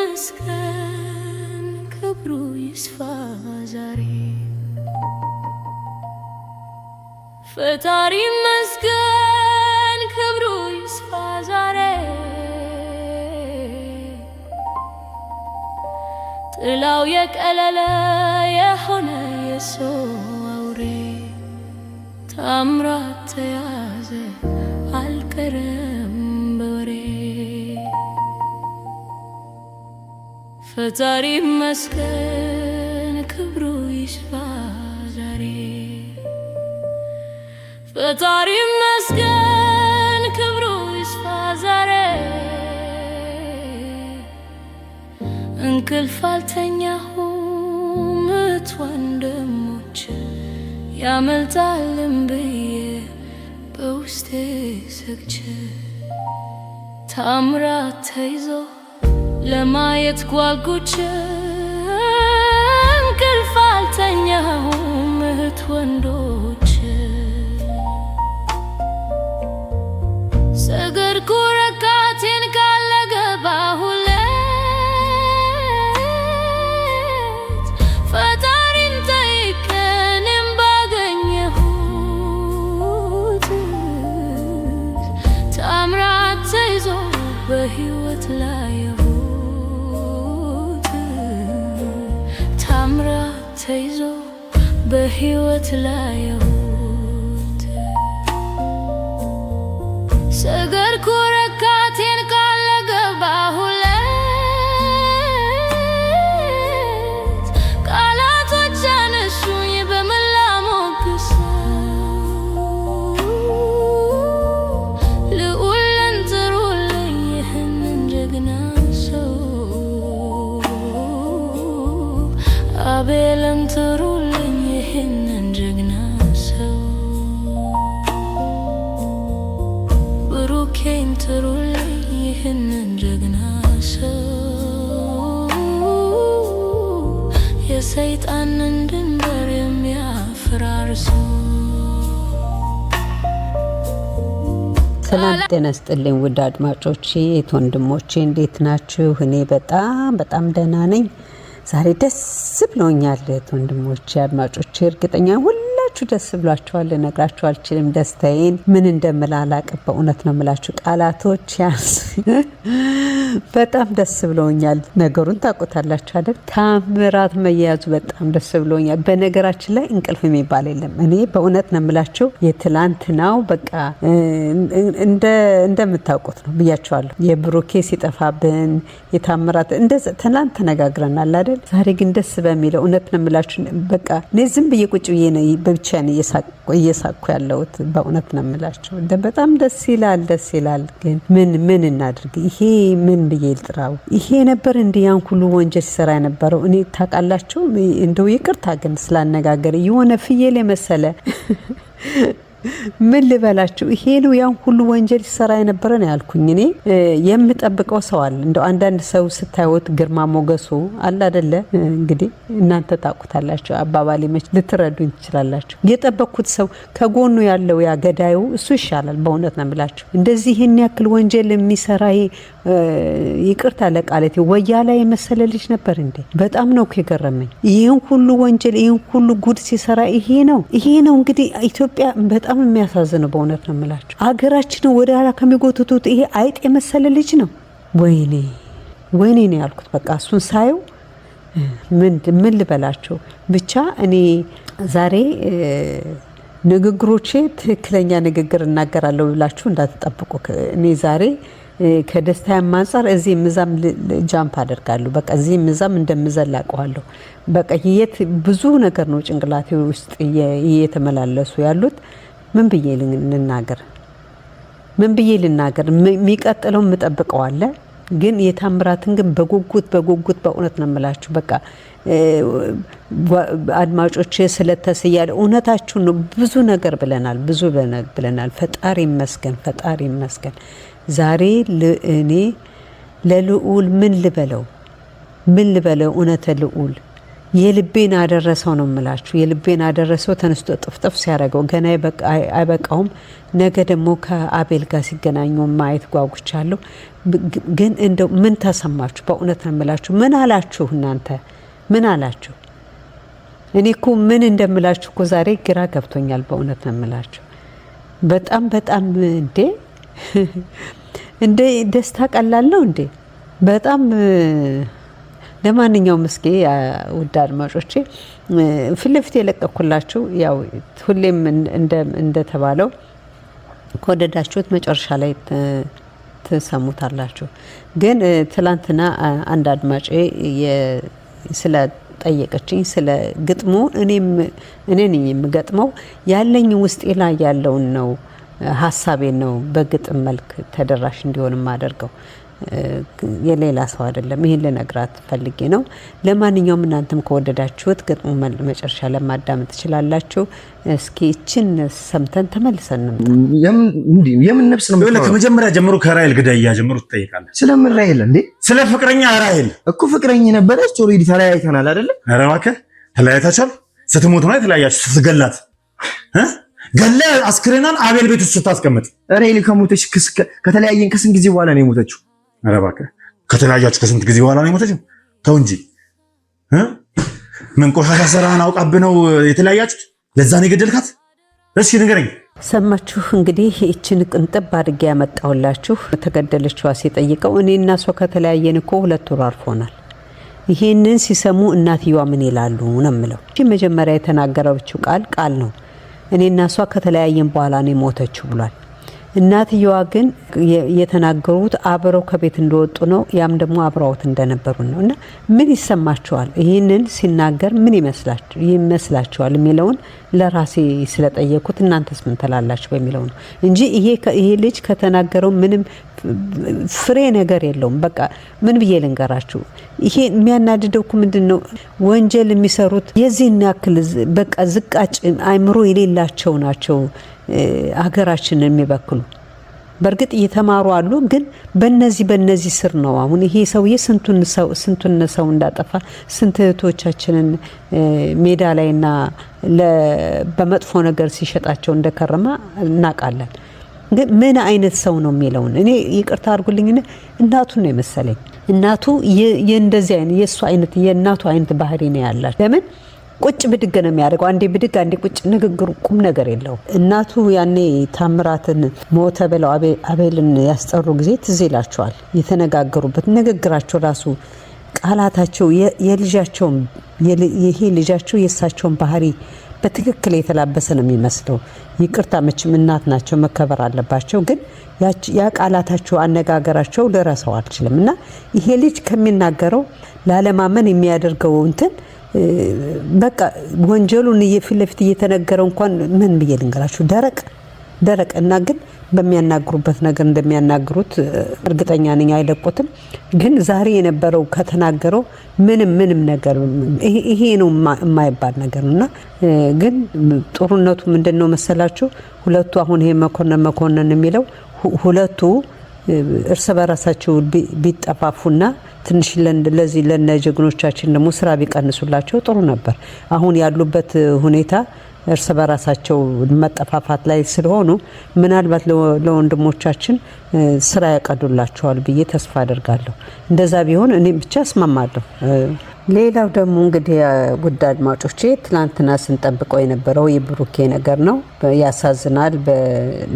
ይመስገን ክብሩ ይስፋ ዛሬ ፈጣሪ ይመስገን ክብሩ ይስፋ ዛሬ ጥላው የቀለለ የሆነ የሰው አውሬ ታምራት ተያዘ አልቀረም በወሬ ፈጣሪ ይመስገን ክብሩ ይስፋ ዛሬ ፈጣሪ ይመስገን ክብሩ ይስፋ ዛሬ እንቅልፍ አልተኛሁም እህት ወንድሞች ያመልጣልም ብዬ በውስጤ ሰግቼ ታምራት ተይዞ ለማየት ጓጉቼ እንቅልፍ አልተኛሁም እህት ወንዶች ሰገድኩ ረካቴን ካለገባሁለት ፈጣሪን ጠይቄንም ባገኘሁት ታምራት ተይዞ በሕይወት ላየሁት ታምራት ተይዞ በሕይወት ላየሁት ሰገድኩ ረካቴን ካለገባሁለት ቃላቶች አነሱኝ በመላ ሞገሰው ልዑልን ጥሩልኝ ይህንን ጀግና ሰው አቤልን ጥሩልኝ ይህንን ጀግና ሰው ብሩኬን ጥሩልኝ ይህንን ጀግና ሰው የሰይጣንን ድንበር የሚያፈራርሱ ሰላም ጤና ይስጥልኝ ውድ አድማጮቼ ወንድሞቼ እንዴት ናችሁ? እኔ በጣም ደህና ነኝ። ዛሬ ደስ ብሎኛል ወንድሞቼ አድማጮቼ እርግጠኛ ሁላችሁ ደስ ብሏችኋል። ልነግራችሁ አልችልም ደስታዬን ምን እንደምል አላቅም። በእውነት ነው የምላችሁ ቃላቶች ያንስ በጣም ደስ ብሎኛል። ነገሩን ታውቁታላችሁ አይደል? ታምራት መያዙ በጣም ደስ ብሎኛል። በነገራችን ላይ እንቅልፍ የሚባል የለም። እኔ በእውነት ነው የምላችሁ የትላንትናው በቃ እንደምታውቁት ነው ብያችኋለሁ። የብሩኬ ሲጠፋብን የታምራት እንደዛ ትላንት ተነጋግረናል አይደል? ዛሬ ግን ደስ በሚለው እውነት ነው የምላችሁ በቃ እኔ ዝም ብዬ ቁጭ ብዬ ነው ብቻዬን እየሳቅኩ ያለሁት። በእውነት ነው የምላችሁ በጣም ደስ ይላል። ግን ምን እናድርግ? ይሄ ምን ብዬ ልጥራው? ይሄ ነበር እንደ ያን ሁሉ ወንጀል ሲሰራ የነበረው። እኔ ታውቃላችሁ እንደው ይቅርታ ግን ስላነጋገር የሆነ ፍየል የመሰለ ምን ልበላችሁ? ይሄ ነው ያን ሁሉ ወንጀል ሲሰራ የነበረ ነው ያልኩኝ። እኔ የምጠብቀው ሰው አለ። እንደው አንዳንድ ሰው ስታዩት ግርማ ሞገሱ አለ አይደለ? እንግዲህ እናንተ ታውቁታላችሁ። አባባሌ መች ልትረዱኝ ትችላላችሁ። የጠበቅኩት ሰው ከጎኑ ያለው ያ ገዳዩ እሱ ይሻላል። በእውነት ነው የምላችሁ። እንደዚህ ይሄን ያክል ወንጀል የሚሰራ ይቅርታ ለቃለቴ ወያላ የመሰለ ልጅ ነበር እንዴ! በጣም ነው የገረመኝ። ይሄን ሁሉ ወንጀል ይሄን ሁሉ ጉድ ሲሰራ ይሄ ነው እንግዲህ ኢትዮጵያ በጣም የሚያሳዝነው በእውነት ነው የምላችሁ። አገራችን ወደ ኋላ ከሚጎትቱት ይሄ አይጥ የመሰለ ልጅ ነው። ወይኔ ነው ያልኩት። በቃ እሱን ሳየው ምን ልበላችሁ። ብቻ እኔ ዛሬ ንግግሮቼ ትክክለኛ ንግግር እናገራለሁ ብላችሁ እንዳትጠብቁ። እኔ ዛሬ ከደስታ አንፃር እዚህ ምዛም ጃምፕ አደርጋለሁ። በቃ እዚህ ምዛም እንደምዘላቀዋለሁ። በቃ ብዙ ነገር ነው ጭንቅላቴ ውስጥ እየተመላለሱ ያሉት። ምን ብዬ ልናገር? የሚቀጥለው የምጠብቀው አለ። ግን የታምራትን ግን በጉጉት በእውነት ነው የምላችሁ። በቃ አድማጮች ስለተስያለ እውነታችሁ ነው። ብዙ ነገር ብለናል። ፈጣሪ ይመስገን። ዛሬ እኔ ለልዑል ምን ልበለው? እውነተ ልዑል የልቤን አደረሰው ነው የምላችሁ። የልቤን አደረሰው ተነስቶ ጥፍጥፍ ሲያደርገው ገና አይበቃውም። ነገ ደግሞ ከአቤል ጋር ሲገናኙ ማየት ጓጉቻለሁ። ግን እንደው ምን ተሰማችሁ? በእውነት ነው የምላችሁ። ምን አላችሁ እናንተ? ምን አላችሁ? እኔ እኮ ምን እንደምላችሁ እኮ ዛሬ ግራ ገብቶኛል። በእውነት ነው የምላችሁ። በጣም እንደ ደስታ ቀላል ነው እንዴ? በጣም ለማንኛውም እስኪ ውድ አድማጮቼ ፊት ለፊት የለቀኩላችሁ ያው ሁሌም እንደተባለው ከወደዳችሁት መጨረሻ ላይ ትሰሙታላችሁ። ግን ትላንትና አንድ አድማጬ ስለ ጠየቀችኝ ስለ ግጥሙ እኔ ነኝ የምገጥመው ያለኝ ውስጤ ላይ ያለውን ነው ሀሳቤን ነው በግጥም መልክ ተደራሽ እንዲሆን ማደርገው የሌላ ሰው አይደለም። ይሄን ለነግራት ፈልጌ ነው። ለማንኛውም እናንተም ከወደዳችሁት ግጥሙ መጨረሻ ለማዳመጥ ትችላላችሁ። እስኪ እቺን ሰምተን ተመልሰን የምን ነፍስ ነው ማለት ከመጀመሪያ ጀምሮ ከራይል ግዳያ ጀምሮ ትጠይቃለህ። ስለምን ራይል እንዴ? ስለ ፍቅረኛ ራይል እኮ ፍቅረኛ ነበረች። ኦሬዲ ተለያይተናል አይደለ? ኧረ እባክህ ተለያይታችኋል። ስትሞት ነው የተለያያችሁ። ስትገላት ገለ አስክሬናን አቤል ቤት ውስጥ ስታስቀምጥ ራይል ከሞተች ከተለያየን ከስንት ጊዜ በኋላ ነው የሞተችው? ኧረ እባክህ ከተለያያችሁ ከስንት ጊዜ በኋላ ነው የሞተችው? ተው እንጂ ምን ቆሻሻ ሰራን አውቃብህ ነው የተለያያችሁት? ለዛ ነው የገደልካት? እሺ ንገረኝ። ሰማችሁ እንግዲህ እቺን ቅንጥብ አድርጌ ያመጣሁላችሁ። ተገደለችዋ ሲጠይቀው እኔ እና እሷ ከተለያየን እኮ 2 ወር አልፎናል። ይሄንን ሲሰሙ እናትየዋ ምን ይላሉ ነው የምለው። እቺ መጀመሪያ የተናገረችው ቃል ነው። እኔ እና እሷ ከተለያየን በኋላ ነው የሞተችው ብሏል። እናትየዋ ግን የተናገሩት አብረው ከቤት እንደወጡ ነው። ያም ደግሞ አብረውት እንደነበሩ ነው። እና ምን ይሰማቸዋል? ይህንን ሲናገር ምን ይመስላችኋል የሚለውን ለራሴ ስለጠየኩት እናንተስ ምን ትላላችሁ በሚለው ነው እንጂ ይሄ ልጅ ከተናገረው ምንም ፍሬ ነገር የለውም። በቃ ምን ብዬ ልንገራችሁ? ይሄ የሚያናድደው እኮ ምንድነው? ወንጀል የሚሰሩት የዚህን ያክል በቃ ዝቃጭ አይምሮ የሌላቸው ናቸው ሀገራችንን የሚበክሉ። በእርግጥ እየተማሩ አሉ፣ ግን በነዚህ ስር ነው አሁን ይሄ ሰውዬ ስንቱን ሰው እንዳጠፋ ስንት እህቶቻችንን ሜዳ ላይና በመጥፎ ነገር ሲሸጣቸው እንደከረማ እናውቃለን። ግን ምን አይነት ሰው ነው የሚለውን እኔ ይቅርታ አድርጉልኝ እናቱን ነው የመሰለኝ። እናቱ የእንደዚህ አይነት የእሱ አይነት የእናቱ አይነት ባህሪ ነው ያላት። ለምን ቁጭ ብድግ ነው የሚያደርገው? አንዴ ብድግ አንዴ ቁጭ፣ ንግግሩ ቁም ነገር የለው። እናቱ ያኔ ታምራትን ሞተ ብለው አቤልን ያስጠሩ ጊዜ ትዝ ይላቸዋል። የተነጋገሩበት ንግግራቸው ራሱ ቃላታቸው የልጃቸውን ይሄ ልጃቸው የእሳቸውን ባህሪ በትክክል የተላበሰ ነው የሚመስለው። ይቅርታ መቼም እናት ናቸው መከበር አለባቸው። ግን ያ ቃላታቸው አነጋገራቸው ልረሳው አልችልም። እና ይሄ ልጅ ከሚናገረው ላለማመን የሚያደርገው እንትን በቃ ወንጀሉን ፊት ለፊት እየተነገረው እንኳን ምን ብዬ ልንገራችሁ ደረቅ እና ግን በሚያናግሩበት ነገር እንደሚያናግሩት እርግጠኛ ነኝ አይለቁትም። ግን ዛሬ የነበረው ከተናገረው ምንም ነገር ይሄ ነው የማይባል ነገር ነውና ግን ጥሩነቱ ምንድነው መሰላችሁ? ሁለቱ አሁን ይሄ መኮንን የሚለው ሁለቱ እርስ በራሳቸው ቢጠፋፉና ትንሽ ለዚህ ለነጀግኖቻችን ደግሞ ስራ ቢቀንሱላቸው ጥሩ ነበር። አሁን ያሉበት ሁኔታ እርስ በራሳቸው መጠፋፋት ላይ ስለሆኑ ምናልባት ለወንድሞቻችን ስራ ያቀዱላቸዋል ብዬ ተስፋ አደርጋለሁ። እንደዛ ቢሆን እኔ ብቻ እስማማለሁ። ሌላው ደግሞ እንግዲህ ውድ አድማጮቼ ትላንትና ስንጠብቀው የነበረው የብሩኬ ነገር ነው። ያሳዝናል።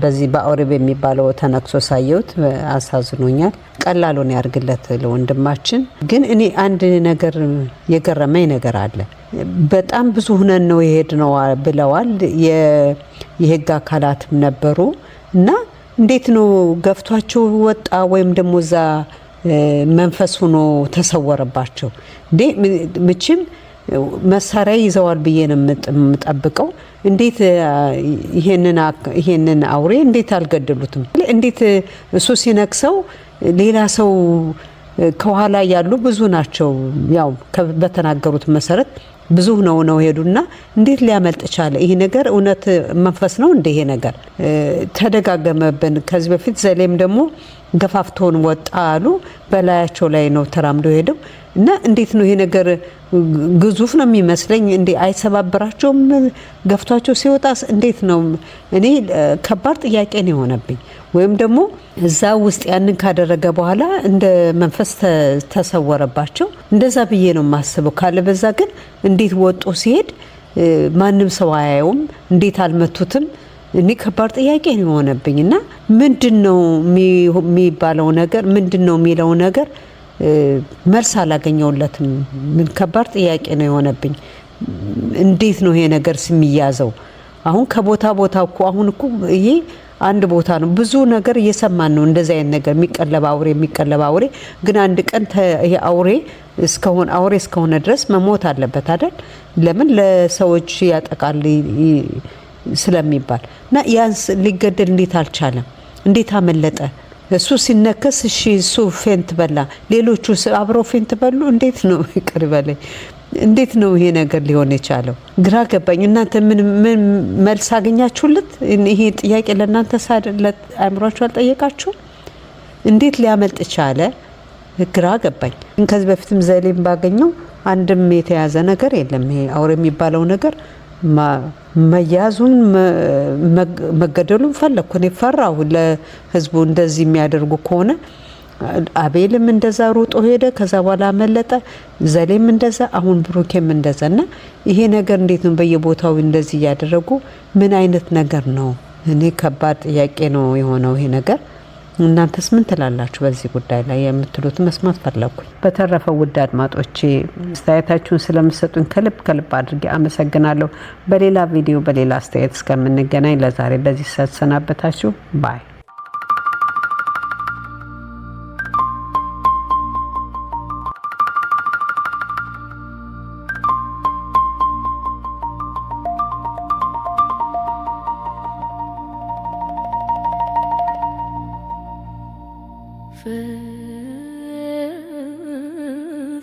በዚህ በአውሬ የሚባለው ተነክሶ ሳየሁት አሳዝኖኛል። ቀላሉን ያርግለት ለወንድማችን። ግን እኔ አንድ ነገር የገረመኝ ነገር አለ። በጣም ብዙ ሁነን ነው የሄድነው ብለዋል። የህግ አካላትም ነበሩ እና እንዴት ነው ገፍቷቸው ወጣ ወይም ደግሞ እዛ መንፈስ ሆኖ ተሰወረባቸው? ምችም መሳሪያ ይዘዋል ብዬ ነው የምጠብቀው። እንዴት ይሄንን አውሬ እንዴት አልገደሉትም? እንዴት እሱ ሲነክሰው ሌላ ሰው ከኋላ ያሉ ብዙ ናቸው ያው በተናገሩት መሰረት ብዙ ነው ሄዱና እንዴት ሊያመልጥ ቻለ ይሄ ነገር እውነት መንፈስ ነው እንደ ይሄ ነገር ተደጋገመብን ከዚህ በፊት ዘሌም ደግሞ ገፋፍቶን ወጣ አሉ በላያቸው ላይ ነው ተራምዶ ሄደው እና እንዴት ነው ይሄ ነገር ግዙፍ ነው የሚመስለኝ እንዴ አይሰባብራቸውም ገፍቷቸው ሲወጣስ እንዴት ነው እኔ ከባድ ጥያቄ ነው የሆነብኝ ወይም ደግሞ እዛ ውስጥ ያንን ካደረገ በኋላ እንደ መንፈስ ተሰወረባቸው እንደዛ ብዬ ነው ማስበው ካለ በዛ ግን እንዴት ወጦ ሲሄድ ማንም ሰው አያየውም እንዴት አልመቱትም እኔ ከባድ ጥያቄ ነው የሆነብኝና ምንድነው የሚባለው ነገር ምንድነው የሚለው ነገር መልስ አላገኘውለትም ምን ከባድ ጥያቄ ነው የሆነብኝ እንዴት ነው ይሄ ነገር ሲሚያዘው አሁን ከቦታ እኮ አሁን እኮ ይሄ አንድ ቦታ ነው ብዙ ነገር እየሰማን ነው እንደዛ አይነት ነገር የሚቀለብ አውሬ ግን አንድ ቀን ይሄ አውሬ እስከሆነ ድረስ መሞት አለበት አይደል ለምን ለሰዎች ያጠቃል ስለሚባል እና ያንስ ሊገደል እንዴት አልቻለም እንዴት አመለጠ እሱ ሲነከስ እሺ እሱ ፌንት በላ ሌሎቹ አብሮ ፌንት በሉ እንዴት ነው ይቀርበለኝ እንዴት ነው ይሄ ነገር ሊሆን የቻለው ግራ ገባኝ እናንተ ምን መልስ አገኛችሁለት ይሄ ጥያቄ ለእናንተ ሳደለት አእምሯችሁ አልጠየቃችሁ እንዴት ሊያመልጥ ቻለ ግራ ገባኝ ከዚህ በፊትም ዘሌም ባገኘው አንድም የተያዘ ነገር የለም ይሄ አውሬ የሚባለው ነገር መያዙን መገደሉን ፈለኩ እኔ ፈራሁ ለህዝቡ እንደዚህ የሚያደርጉ ከሆነ አቤልም እንደዛ ሩጦ ሄደ ከዛ በኋላ አመለጠ ዘሌም እንደዛ አሁን ብሩኬም እንደዛና ይሄ ነገር እንዴት ነው በየቦታው እንደዚህ ያደረጉ ምን አይነት ነገር ነው እኔ ከባድ ጥያቄ ነው የሆነው ይሄ ነገር እናንተስ ምን ትላላችሁ በዚህ ጉዳይ ላይ የምትሉት መስማት ፈለኩኝ በተረፈ ውድ አድማጮቼ አስተያየታችሁን ስለምትሰጡኝ ከልብ አድርጌ አመሰግናለሁ በሌላ ቪዲዮ በሌላ አስተያየት እስከምንገናኝ ለዛሬ በዚህ ሰናበታችሁ ባይ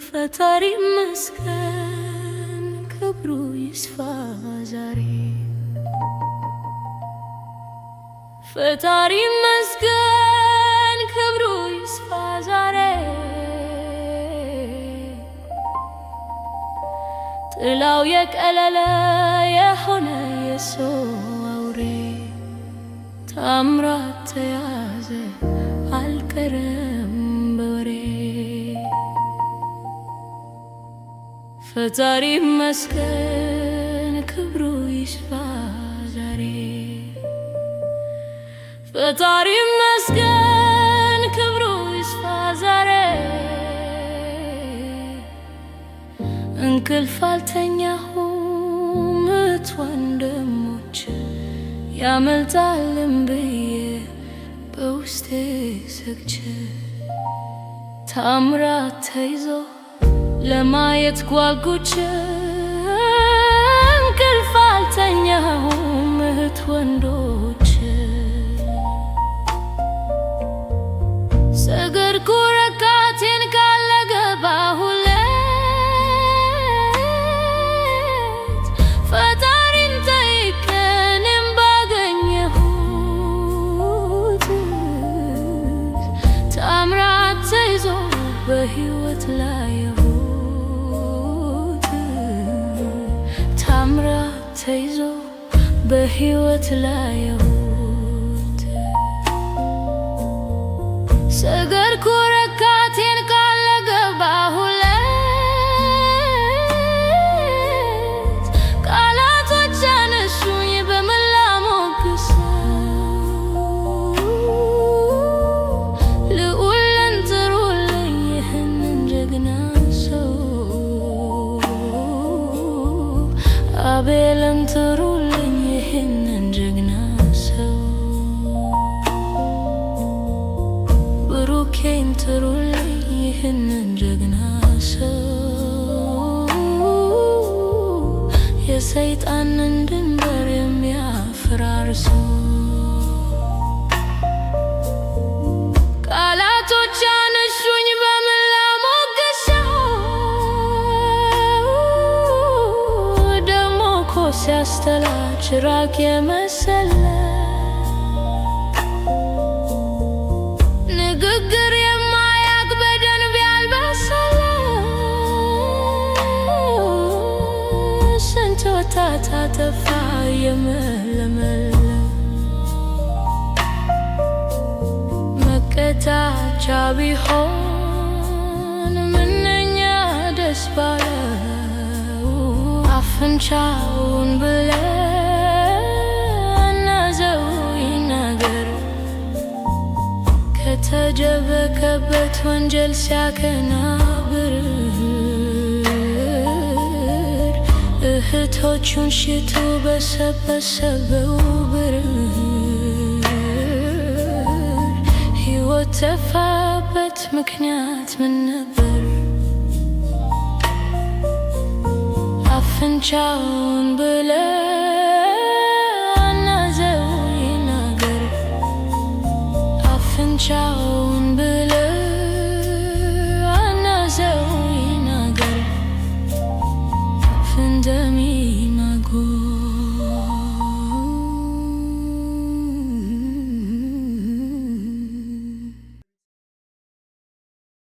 ፈጣሪ መስገን ክብሩ ይስፋ ዛሬ ፈጣሪ መስገን ክብሩ ይስፋ ዛሬ ጥላው የቀለለ የሆነ የሰው አውሬ ታምራት ተያዘ አልቀረም በወሬ ፈጣሪ መስገን ክብሩ ይስፋ ዛሬ ፈጣሪ መስገን ክብሩ ይስፋ ዛሬ እንቅልፍ አልተኛሁም እህት ወንድሞች ያመልጣልም ብዬ በውስጤ ሰግቼ ታምራት ተይዞ ለማየት ጓጉቼ እንቅልፍ አልተኛሁም እህት ወንዶች ሰገድኩ ረካቴን ካለገባሁለት ፈጣሪን ጠይቄንም ባገኘሁት ታምራት ተይዞ በሕይወት ላይ ተይዞ በሕይወት ላይ ሰገድኩ ረካቴን ካለገባሁለት ቃላቶች አነሱኝ በመላ ሞገሰው ልዑልን ጥሩልኝ ይህንን ጀግና ሰው አቤልን ጥሩልኝ ይህንን ጀግና ሰው ብሩኬን ጥሩልኝ ይህንን ጀግና ሰው የሰይጣንን ድንበር የሚያፈራርሱ ቃላቶች አነሱኝ በመላ ሲያስተላ ጭራቅ የመሰለ ንግግር የማያቅ በደንብ ያልበሰለ ስንት ወጣት አጠፋ የመለመለ መቀጣጫ ቢሆን ምንኛ ደስ ባለው አፍንጫውን ብለናዘው ይናገር ከተደበቀበት ወንጀል ሲያከናብር እህቶቹን ሽቱ በሰበሰበው ብር ሕይወት ጠፋበት ምክንያት ምን ነበር? አፍንጫውን ብለ